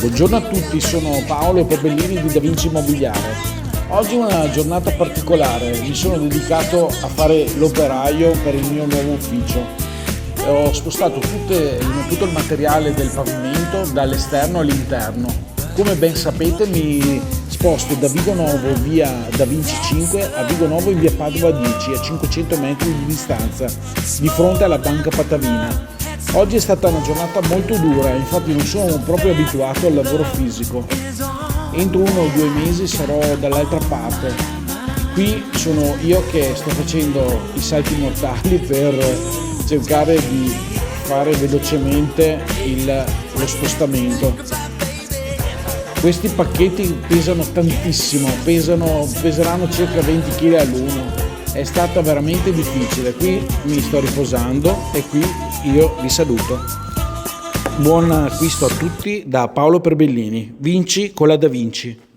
Buongiorno a tutti, sono Paolo Perbellini di Da Vinci Immobiliare. Oggi è una giornata particolare, mi sono dedicato a fare l'operaio per il mio nuovo ufficio. Ho spostato tutto il materiale del pavimento dall'esterno all'interno. Come ben sapete mi sposto da Vigo Novo via Da Vinci 5 a Vigo Novo in via Padova 10 a 500 metri di distanza, di fronte alla Banca Patavina. Oggi è stata una giornata molto dura, infatti non sono proprio abituato al lavoro fisico. Entro 1 o 2 mesi sarò dall'altra parte. Qui sono io che sto facendo i salti mortali per cercare di fare velocemente lo spostamento. Questi pacchetti pesano tantissimo, peseranno circa 20 kg all'uno. È stata veramente difficile. Qui mi sto riposando e qui io vi saluto. Buon acquisto a tutti da Paolo Perbellini. Vinci con la Da Vinci.